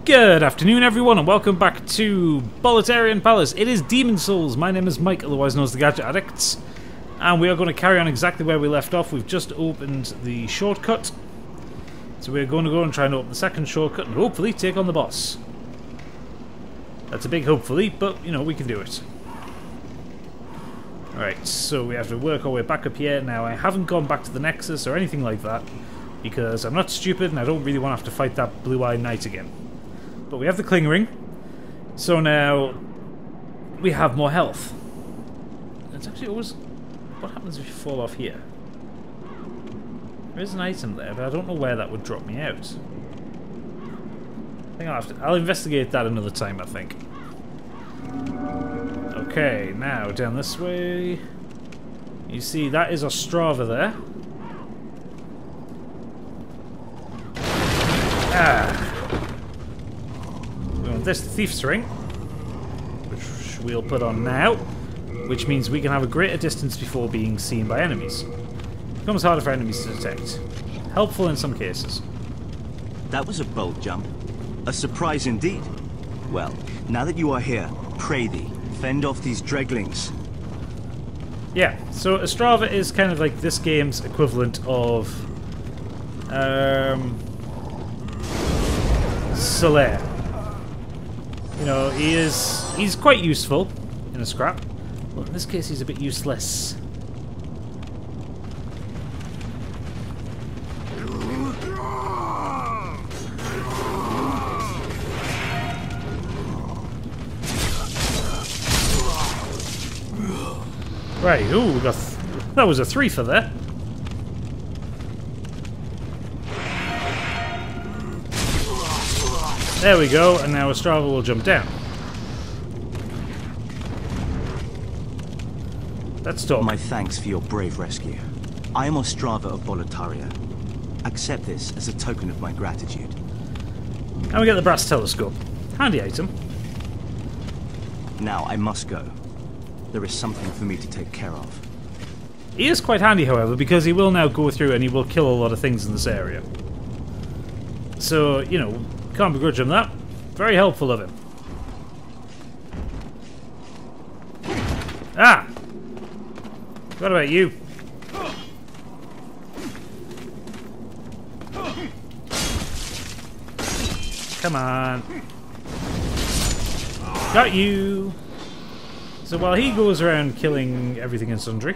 Good afternoon, everyone, and welcome back to Boletaria Palace. It is Demon Souls. My name is Mike, otherwise known as the Gadget Addicts, and we are going to carry on exactly where we left off. We've just opened the shortcut, so we're going to go and try and open the second shortcut and hopefully take on the boss. That's a big hopefully, but you know, we can do it. Alright, so we have to work our way back up here. Now, I haven't gone back to the Nexus or anything like that, because I'm not stupid and I don't really want to have to fight that blue-eyed knight again. But we have the Cling Ring, so now we have more health. It's actually always... what happens if you fall off here? There is an item there, but I don't know where that would drop me out. I think I'll investigate that another time, I think. Okay, now down this way. You see, that is Ostrava there. This the Thief's Ring, which we'll put on now, which means we can have a greater distance before being seen by enemies. It becomes harder for enemies to detect. Helpful in some cases. That was a bold jump. A surprise indeed. Well, now that you are here, pray thee, fend off these dreglings. Yeah, so Ostrava is kind of like this game's equivalent of Solaire. You know, he's quite useful in a scrap, but in this case he's a bit useless. Right, ooh, we got that was a 3 for there. There we go, and now Ostrava will jump down. Let's talk. My thanks for your brave rescue. I am Ostrava of Boletaria. Accept this as a token of my gratitude. And we get the brass telescope. Handy item. Now I must go. There is something for me to take care of. He is quite handy, however, because he will now go through and he will kill a lot of things in this area. So, you know, can't begrudge him that. Very helpful of him. Ah! What about you? Come on. Got you! So while he goes around killing everything and sundry,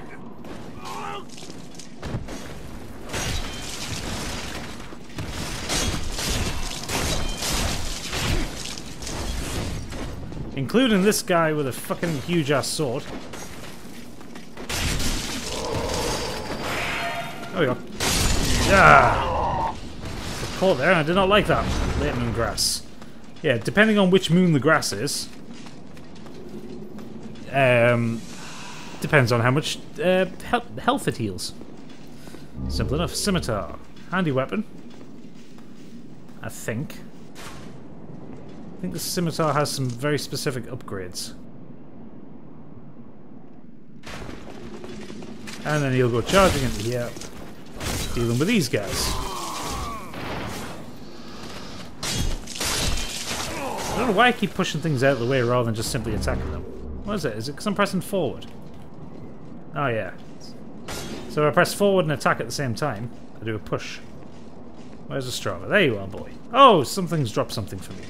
including this guy with a fucking huge-ass sword. There we go. Yeah! Got caught there, and I did not like that. Late moon grass. Yeah, depending on which moon the grass is, depends on how much health it heals. Simple enough. Scimitar. Handy weapon. I think the scimitar has some very specific upgrades. And then he'll go charging into here, dealing with these guys. I don't know why I keep pushing things out of the way rather than just simply attacking them. What is it? Is it because I'm pressing forward? Oh yeah. So if I press forward and attack at the same time, I do a push. Where's Ostrava? There you are, boy. Oh, something's dropped something for me.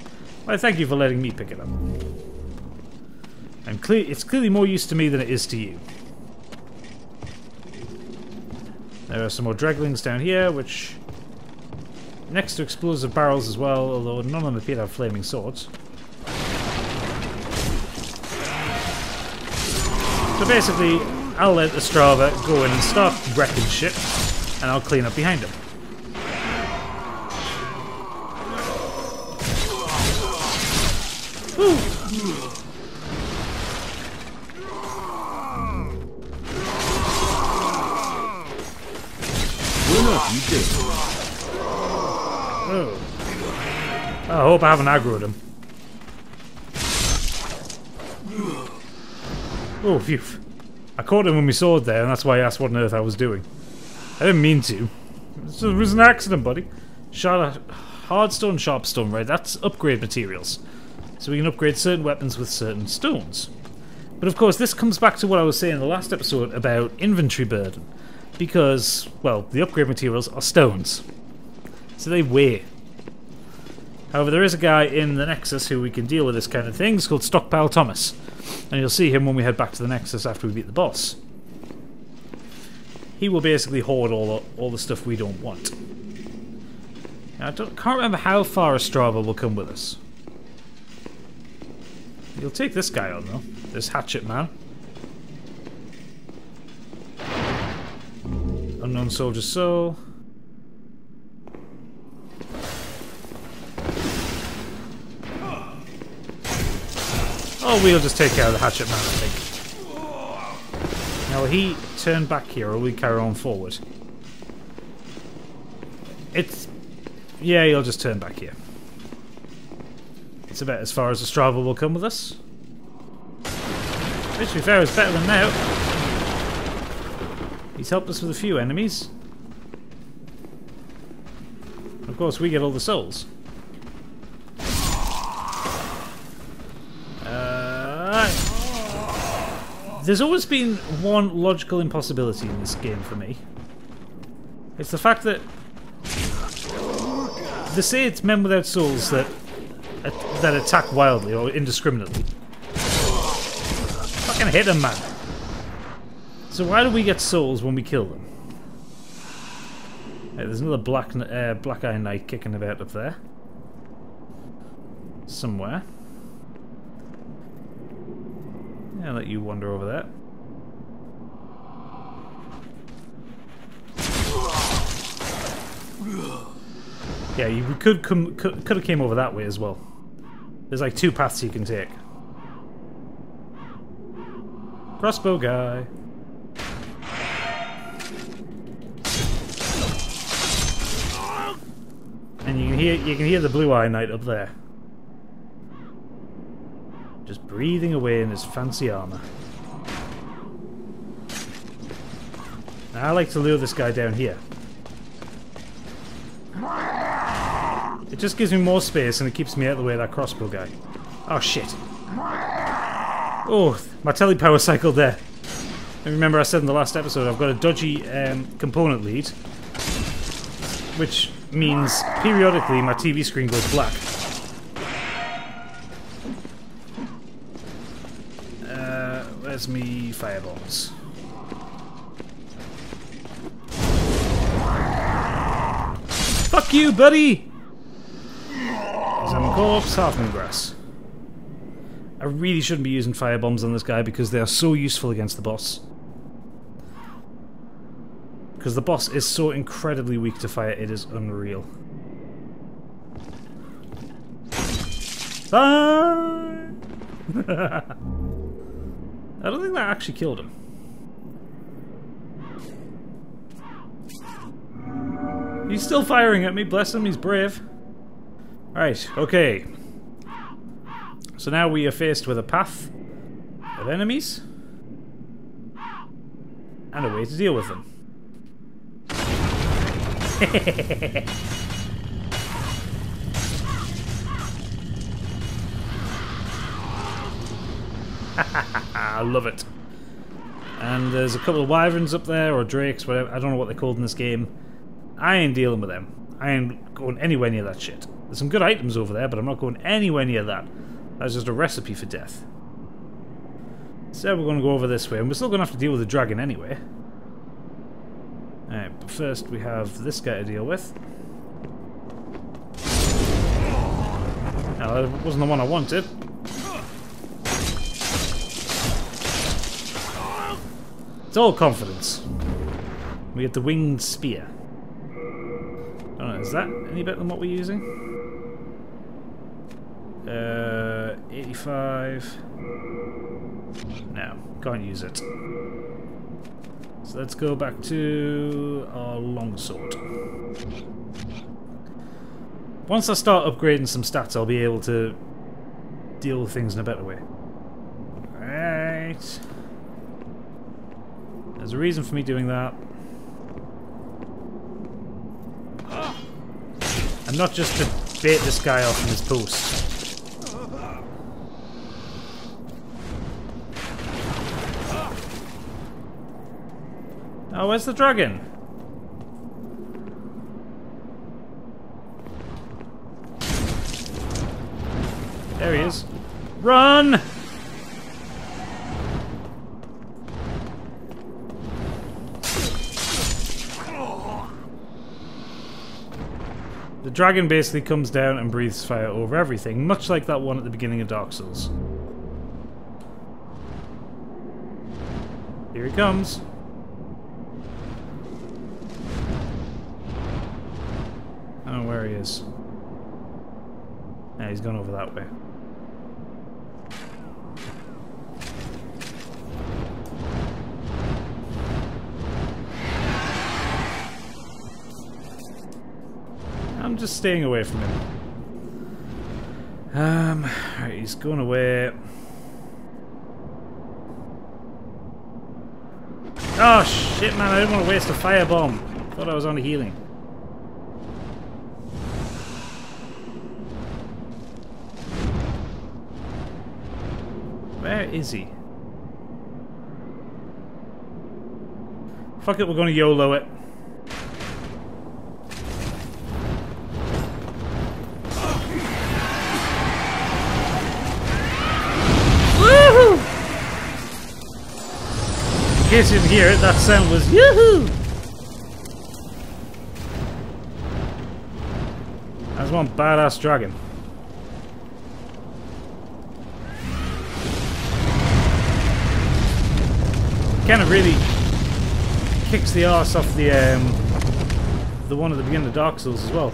Well, thank you for letting me pick it up. It's clearly more use to me than it is to you. There are some more dreglings down here, which... next to explosive barrels as well, although none of them appear to have flaming swords. So basically, I'll let Ostrava go in and start wrecking shit, and I'll clean up behind him. Woo. Oh. I hope I haven't aggroed him. Oh, phew. I caught him with my sword there, and that's why I asked what on earth I was doing. I didn't mean to. It was an accident, buddy. Charlotte... hard stone, sharp stone, right? That's upgrade materials. So we can upgrade certain weapons with certain stones. But of course, this comes back to what I was saying in the last episode about inventory burden. Because, well, the upgrade materials are stones. So they weigh. However, there is a guy in the Nexus who we can deal with this kind of thing. He's called Stockpile Thomas. And you'll see him when we head back to the Nexus after we beat the boss. He will basically hoard all the stuff we don't want. Now, I can't remember how far Ostrava will come with us. You'll take this guy on, though. This hatchet man. Unknown Soldier's Soul. Oh, we'll just take care of the hatchet man, I think. Now, will he turn back here, or will we carry on forward? Yeah, he'll just turn back here. It's about as far as Ostrava will come with us. Which, to be fair, is better than now. He's helped us with a few enemies. Of course, we get all the souls. There's always been one logical impossibility in this game for me. It's the fact that they say it's men without souls that attack wildly or indiscriminately. Fucking hit them, man. So why do we get souls when we kill them? Right, there's another Black Eye Knight kicking about up there. Somewhere. Yeah, I'll let you wander over there. Yeah, you could have came over that way as well. There's like two paths you can take. Crossbow guy. And you can hear the Blue Eye Knight up there. Just breathing away in his fancy armor. Now, I like to lure this guy down here. It just gives me more space and it keeps me out of the way of that crossbow guy. Oh shit. Oh, my telepower cycled there. And remember I said in the last episode I've got a dodgy component lead. Which means periodically my TV screen goes black. Where's me firebombs? Fuck you, buddy! Examine corpse, half-moon grass. I really shouldn't be using firebombs on this guy because they are so useful against the boss. Because the boss is so incredibly weak to fire, it is unreal. Bye! I don't think that actually killed him. He's still firing at me, bless him, he's brave. Right, okay. So now we are faced with a path of enemies and a way to deal with them. I love it. And there's a couple of wyverns up there, or drakes, whatever. I don't know what they're called in this game. I ain't dealing with them. I ain't going anywhere near that shit. There's some good items over there, but I'm not going anywhere near that. That's just a recipe for death. So we're going to go over this way, and we're still going to have to deal with the dragon anyway. Alright, but first we have this guy to deal with. Now, that wasn't the one I wanted. It's all confidence. We get the winged spear. I don't know, is that any better than what we're using? 85. No, can't use it. So let's go back to our longsword. Once I start upgrading some stats, I'll be able to deal with things in a better way. Right. There's a reason for me doing that. and not just to bait this guy off in his post. Oh, where's the dragon? There he is. Run! The dragon basically comes down and breathes fire over everything, much like that one at the beginning of Dark Souls. Here he comes. I don't know where he is. Yeah, he's gone over that way. I'm just staying away from him. Right, he's going away. Oh shit, man! I didn't want to waste a firebomb. Thought I was on healing. Where is he? Fuck it, we're going to YOLO it. In case you didn't hear it, that sound was yoo-hoo! That's one badass dragon. Kind of really kicks the arse off the one at the beginning of Dark Souls as well.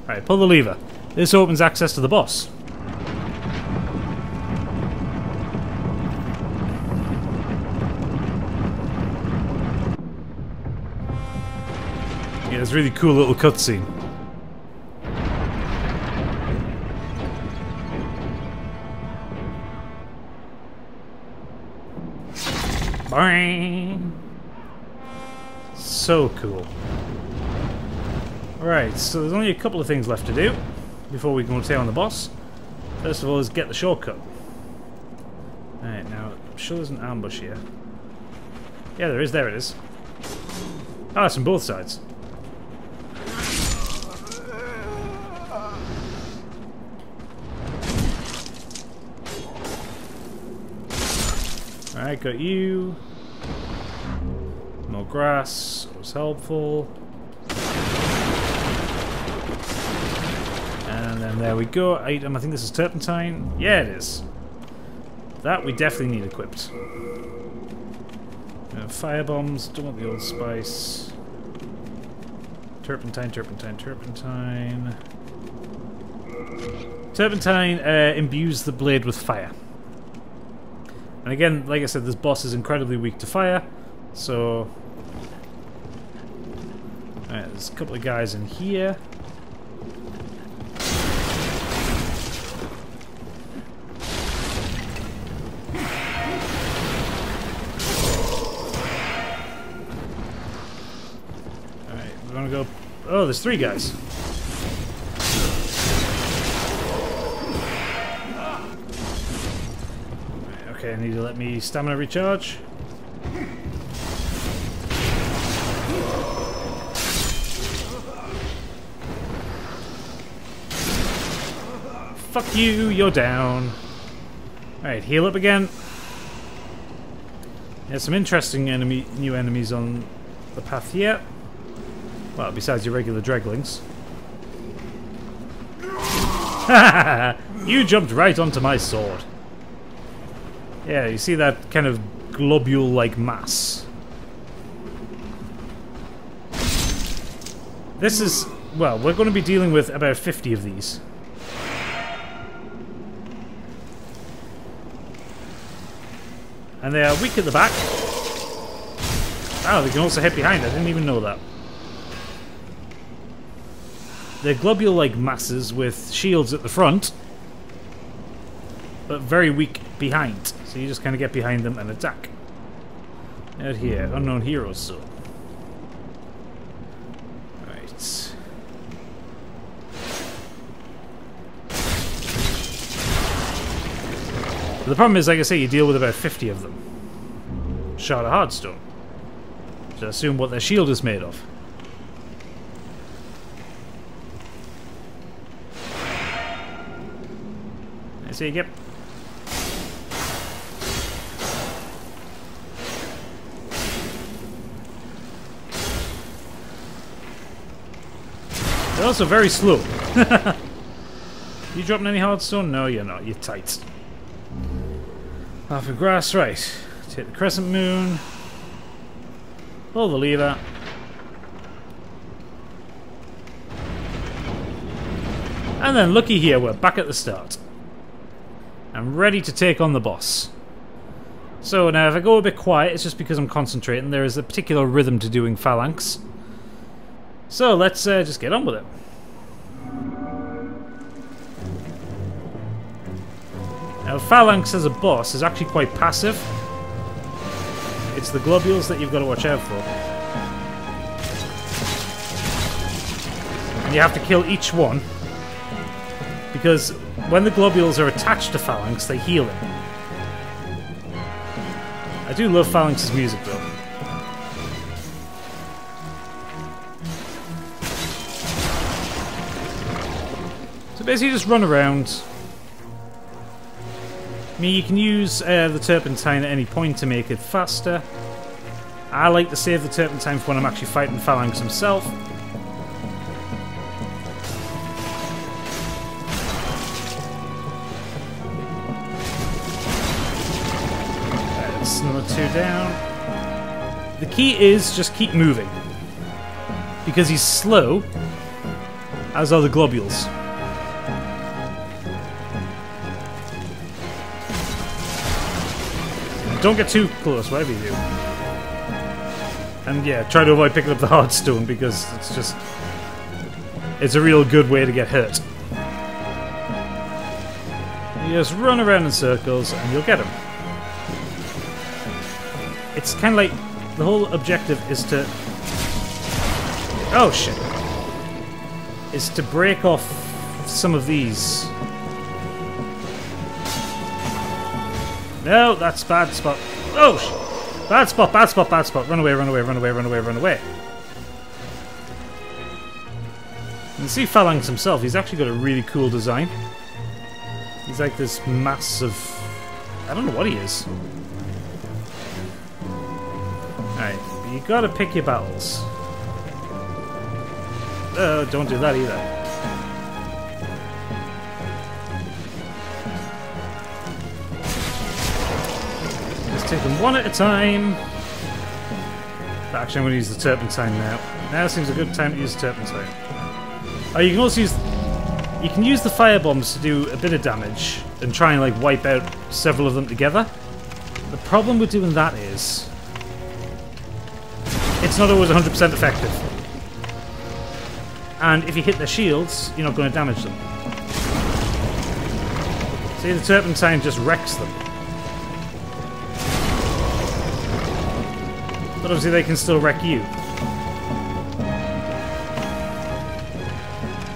Alright, pull the lever. This opens access to the boss. Yeah, it's a really cool little cutscene. Boing! So cool. Alright, so there's only a couple of things left to do before we go and take on the boss. First of all is get the shortcut. Alright, now, I'm sure there's an ambush here. Yeah, there is. There it is. Ah, it's from both sides. Alright, got you. More grass. That was helpful. And then there we go. Item. I think this is turpentine. Yeah, it is. That we definitely need equipped. Fire bombs. Don't want the old spice. Turpentine, turpentine, turpentine. Turpentine imbues the blade with fire. And again, like I said, this boss is incredibly weak to fire, so... Alright, there's a couple of guys in here. Alright, we're gonna go... Oh, there's 3 guys. Okay, I need to let me stamina recharge. Fuck you, you're down. Alright, heal up again. There's some interesting new enemies on the path here. Well, besides your regular dreglings. You jumped right onto my sword. Yeah, you see that kind of globule-like mass. This is... well, we're going to be dealing with about 50 of these. And they are weak at the back. Oh, they can also hit behind. I didn't even know that. They're globule-like masses with shields at the front, but very weak behind. So you just kind of get behind them and attack. Out here, unknown heroes. So, right. But the problem is, like I say, you deal with about 50 of them. Shard of hardstone. So I assume what their shield is made of. I see, yep. They're also very slow. You dropping any hardstone? No, you're not. You're tight. Half a grass, right. Take the crescent moon. Pull the lever. And then looky here, we're back at the start. I'm ready to take on the boss. So now if I go a bit quiet, it's just because I'm concentrating. There is a particular rhythm to doing Phalanx. So let's just get on with it. Now Phalanx as a boss is actually quite passive. It's the globules that you've got to watch out for. And you have to kill each one. Because when the globules are attached to Phalanx, they heal him. I do love Phalanx's music though. So basically just run around. I mean, you can use the turpentine at any point to make it faster. I like to save the turpentine for when I'm actually fighting Phalanx himself. That's another 2 down. The key is just keep moving. Because he's slow, as are the globules. Don't get too close, whatever you do. And yeah, try to avoid picking up the hardstone because it's a real good way to get hurt. You just run around in circles and you'll get him. It's kind of like the whole objective is to... Oh shit. Is to break off some of these. No, that's bad spot. Oh shit. Bad spot, bad spot, bad spot. Run away, run away, run away, run away, run away. You can see Phalanx himself, he's actually got a really cool design. He's like this mass of... I don't know what he is. Alright, but you gotta pick your battles. Don't do that either. Just take them one at a time. But actually, I'm going to use the turpentine now. Now seems a good time to use the turpentine. Oh, you can also use... You can use the fire bombs to do a bit of damage and try and like wipe out several of them together. The problem with doing that is... it's not always 100% effective. And if you hit their shields, you're not going to damage them. See, the turpentine just wrecks them. But obviously they can still wreck you.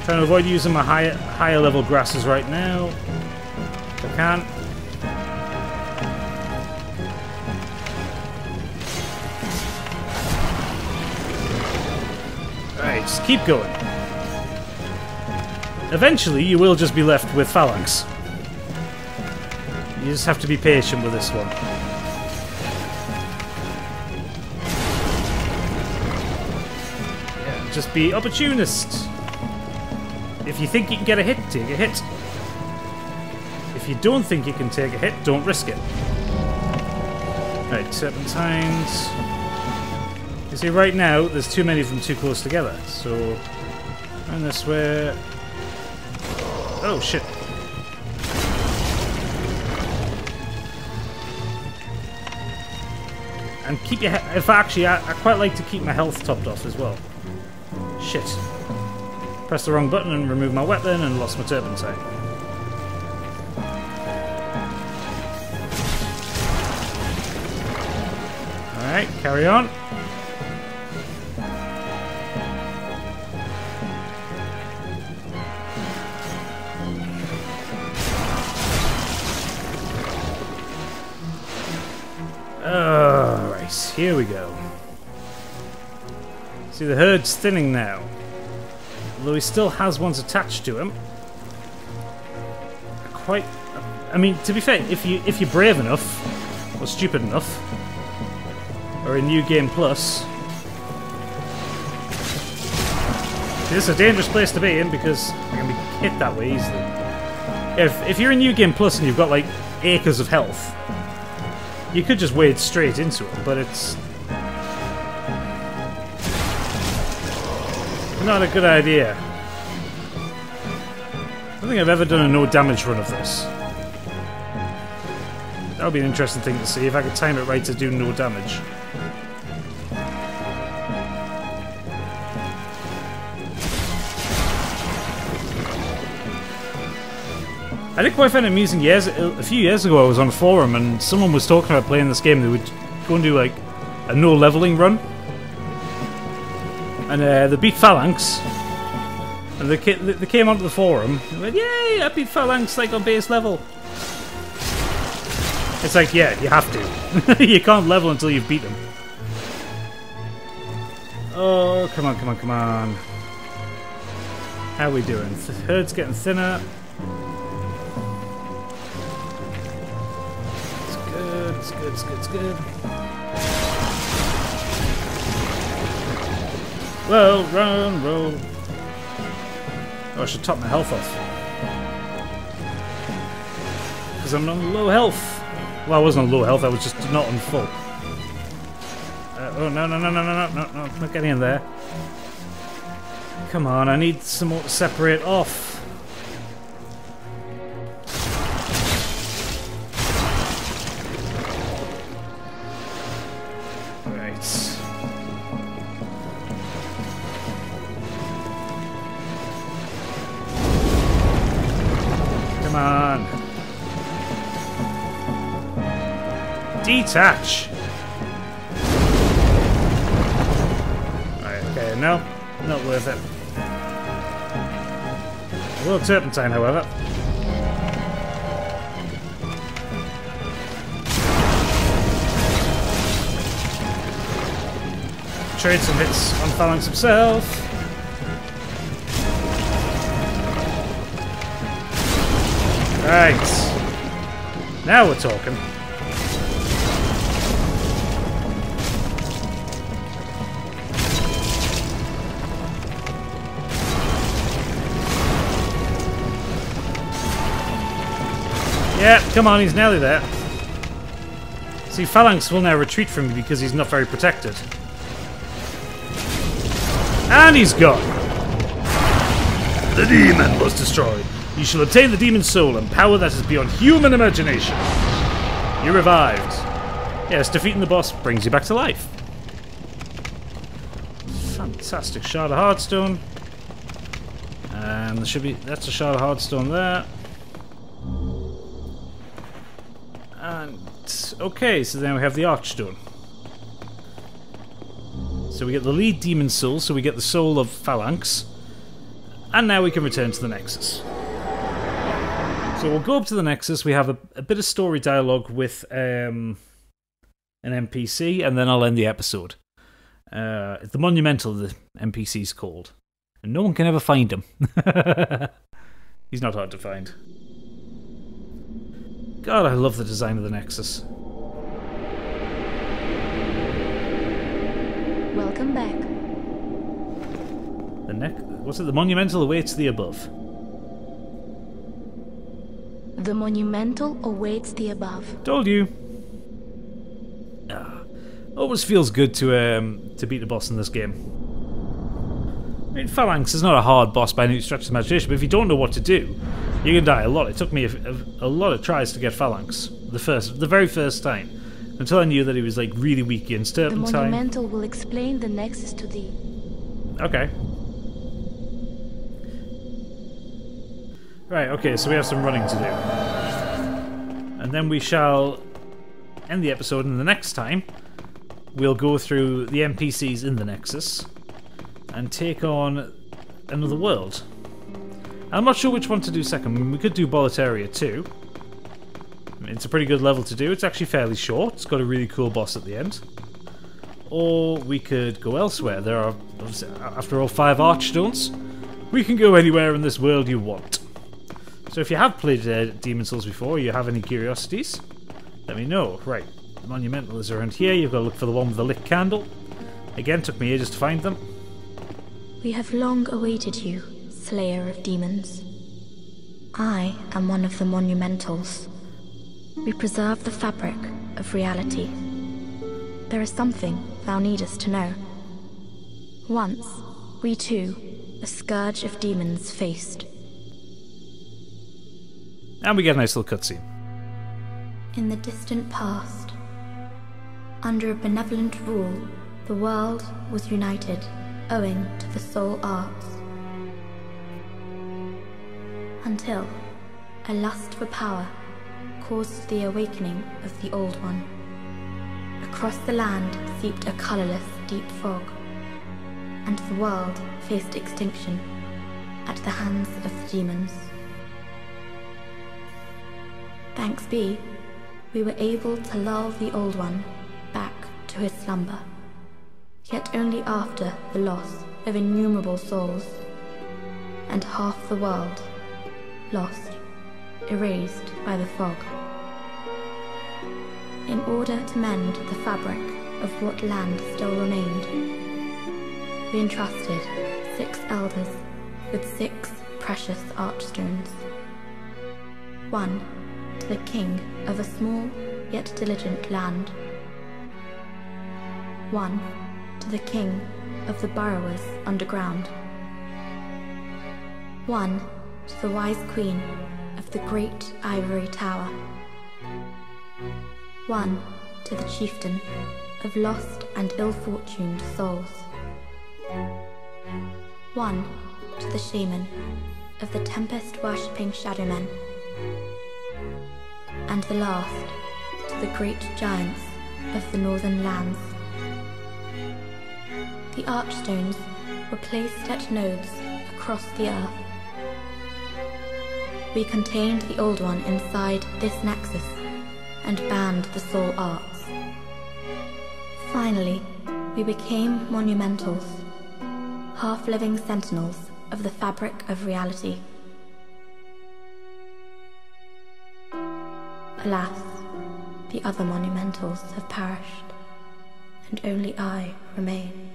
Trying to avoid using my higher level grasses right now. If I can. Alright, just keep going. Eventually you will just be left with Phalanx. You just have to be patient with this one. Yeah, just be opportunist. If you think you can get a hit, take a hit. If you don't think you can take a hit, don't risk it. Right, serpentines. You see, right now, there's too many of them too close together. So, run this way. Oh, shit. And keep your... If actually, I quite like to keep my health topped off as well. Shit. Pressed the wrong button and removed my weapon and lost my turpentine. Alright, carry on. here we go. See, the herd's thinning now. Although he still has ones attached to him. I mean, to be fair, if you're brave enough, or stupid enough, or in New Game Plus, this is a dangerous place to be in because you're going to be hit that way easily. If you're in New Game Plus and you've got like acres of health, you could just wade straight into it, but it's not a good idea. I don't think I've ever done a no damage run of this. That would be an interesting thing to see if I could time it right to do no damage. I did quite find it amusing a few years ago I was on a forum and someone was talking about playing this game. They would go and do like a no leveling run. And they beat Phalanx. And they came onto the forum and went, "Yay, I beat Phalanx like on base level." It's like, yeah, you have to. You can't level until you've beat them. Oh, come on, come on, come on. How are we doing? The herd's getting thinner. It's good, it's good, it's good. Well, run, roll. Oh, I should top my health off. Because I'm on low health. Well, I wasn't on low health, I was just not on full. Oh, no, no, no, no, no, no, no, no, not getting in there. Come on, I need some more to separate off. Come on. Detach. Right, okay, no. Not worth it. A little turpentine, however. Trade some hits on Phalanx himself. Right. Now we're talking. Yeah, come on, he's nearly there. See, Phalanx will now retreat from me because he's not very protected. And he's gone. The demon was destroyed. You shall obtain the demon's soul and power that is beyond human imagination. You're revived. Yes, defeating the boss brings you back to life. Fantastic shard of hardstone. And there should be... that's a shard of hardstone there. And... okay, so then we have the archstone. So we get the lead demon soul, so we get the soul of Phalanx. And now we can return to the Nexus. So we'll go up to the Nexus, we have a bit of story dialogue with an NPC, and then I'll end the episode. The Monumental, the NPC's called. And no one can ever find him. He's not hard to find. God, I love the design of the Nexus. Welcome back. What's it? The Monumental awaits the above. The Monumental awaits the above. Told you. Always feels good to beat the boss in this game. I mean, Phalanx is not a hard boss by any stretch of the imagination, but if you don't know what to do, you can die a lot. It took me a lot of tries to get Phalanx the very first time, until I knew that he was like really weak against turpentine. The Monumental will explain the Nexus to thee. Okay. Right, okay, so we have some running to do. And then we shall end the episode, and the next time we'll go through the NPCs in the Nexus and take on another world. I'm not sure which one to do second. I mean, we could do Boletaria too. I mean, it's a pretty good level to do. It's actually fairly short. It's got a really cool boss at the end. or we could go elsewhere. There are, after all, 5 archstones. We can go anywhere in this world you want. So if you have played Demon Souls before, or you have any curiosities, let me know. Right, the Monumental is around here. You've got to look for the one with the lit candle. Again, took me ages to find them. We have long awaited you, Slayer of Demons. I am one of the Monumentals. We preserve the fabric of reality. There is something thou needest to know. Once, we too, a scourge of demons faced. And we get a nice little cutscene. In the distant past, under a benevolent rule, the world was united owing to the soul arts. Until a lust for power caused the awakening of the Old One. Across the land seeped a colorless, deep fog, and the world faced extinction at the hands of the demons. Thanks be, we were able to lull the Old One back to his slumber, yet only after the loss of innumerable souls, and half the world lost, erased by the fog. In order to mend the fabric of what land still remained, we entrusted 6 elders with 6 precious archstones. 1 to the king of a small yet diligent land. 1 to the king of the burrowers underground. 1 to the wise queen of the great ivory tower. 1 to the chieftain of lost and ill-fortuned souls. 1 to the shaman of the tempest-worshipping shadowmen. And the last to the great giants of the northern lands. The archstones were placed at nodes across the earth. We contained the Old One inside this Nexus and banned the soul arts. Finally, we became Monumentals, half-living sentinels of the fabric of reality. Alas, the other Monumentals have perished, and only I remain.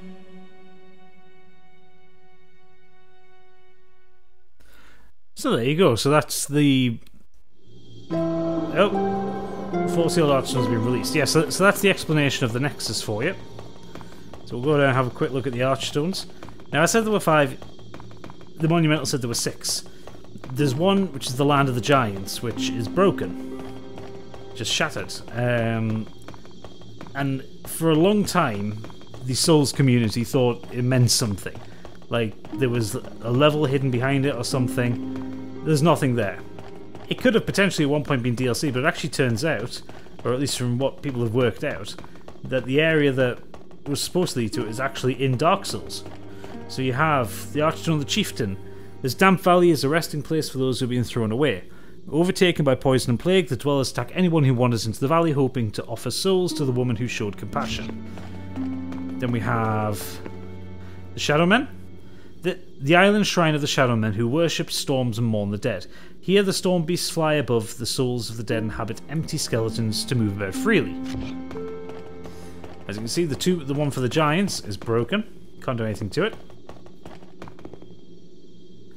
So there you go. So that's the... Oh. 4 sealed archstones have been released. Yeah, so that's the explanation of the Nexus for you. So we'll go down and have a quick look at the archstones. Now, I said there were 5. The Monumental said there were 6. There's one, which is the Land of the Giants, which is broken. Just shattered. And for a long time, the Souls community thought it meant something. Like, there was a level hidden behind it or something. There's nothing there. It could have potentially at one point been DLC, but it actually turns out, or at least from what people have worked out, that the area that was supposed to lead to it is actually in Dark Souls. So you have the Archstone of the Chieftain. This damp valley is a resting place for those who have been thrown away. Overtaken by poison and plague, the dwellers attack anyone who wanders into the valley, hoping to offer souls to the woman who showed compassion. Then we have the Shadowmen. The island shrine of the Shadowmen, who worship storms and mourn the dead. Here the storm beasts fly above the souls of the dead and inhabit empty skeletons to move about freely. As you can see, the one for the giants is broken. Can't do anything to it.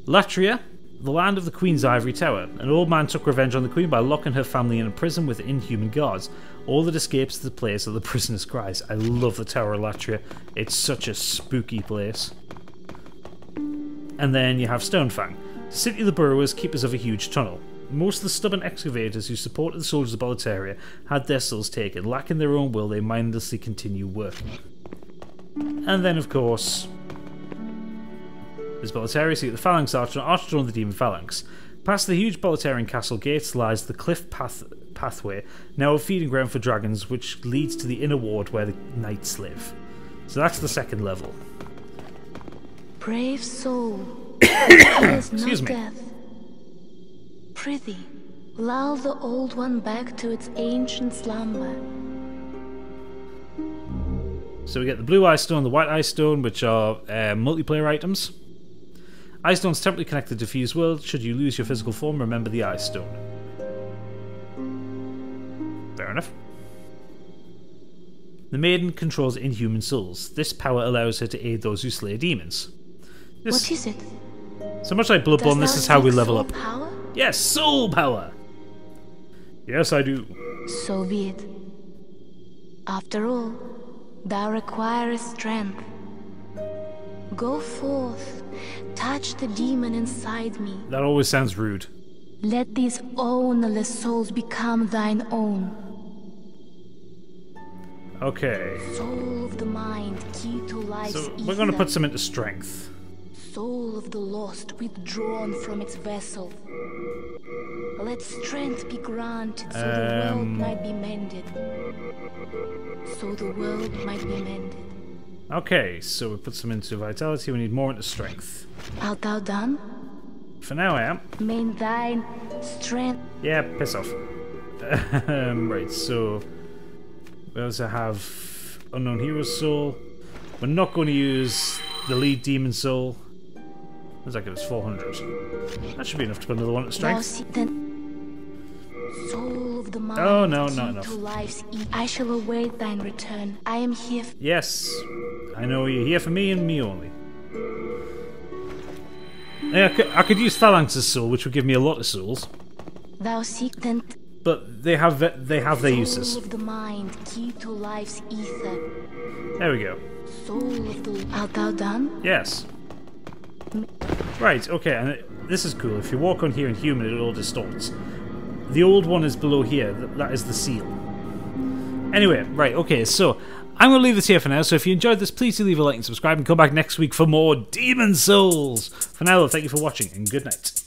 Latria, the land of the Queen's ivory tower. An old man took revenge on the Queen by locking her family in a prison with inhuman guards. All that escapes the place are the prisoner's cries. I love the Tower of Latria. It's such a spooky place. And then you have Stonefang, the city of the burrowers, keepers of a huge tunnel. Most of the stubborn excavators who supported the soldiers of Boletaria had their souls taken. Lacking their own will, they mindlessly continue working. And then, of course, there's Boletaria, seat of the Phalanx Archstone of the Demon Phalanx. Past the huge Boletarian castle gates lies the cliff pathway, now a feeding ground for dragons, which leads to the inner ward where the knights live. So that's the second level. Brave soul, fears Excuse not me. death. Prithee, lull the Old One back to its ancient slumber. So we get the blue eye stone, the white eye stone, which are multiplayer items. Eye stone's temporarily connected to Fused World. Should you lose your physical form, remember the eye stone. Fair enough. The maiden controls inhuman souls. This power allows her to aid those who slay demons. What is it? So much like Bloodborne, this is how we level up. Power? Yes, soul power! Yes, I do. So be it. After all, thou requirest strength. Go forth, touch the demon inside me. That always sounds rude. Let these ownerless souls become thine own. Okay. Soul of the mind, key to life's So we're going to ether. put some into strength. Soul of the lost, withdrawn from its vessel. Let strength be granted so the world might be mended. So the world might be mended. Okay, so we put some into vitality. We need more into strength. Art thou done? For now, I am. May thine strength. Yeah, piss off. Right, so we also have Unknown Hero's Soul. We're not going to use the lead Demon Soul. What does that give us? 400. That should be enough to put another one at strength. Soul of the mind, Oh, no, key not enough. to life's I shall await thine return. I am here. Yes, I know you're here for me and me only. Yeah, I could use Phalanx's soul, which would give me a lot of souls, Thou seek then. but they have their uses. Soul of the mind, key to life's ether. There we go. Soul of the. Art thou done? Yes. Right. Okay, and this is cool. If you walk on here in human, it all distorts. The old one is below here. That is the seal. Anyway, right. Okay, so I'm going to leave this here for now. So if you enjoyed this, please do leave a like and subscribe, and come back next week for more Demon Souls. For now, though, thank you for watching, and good night.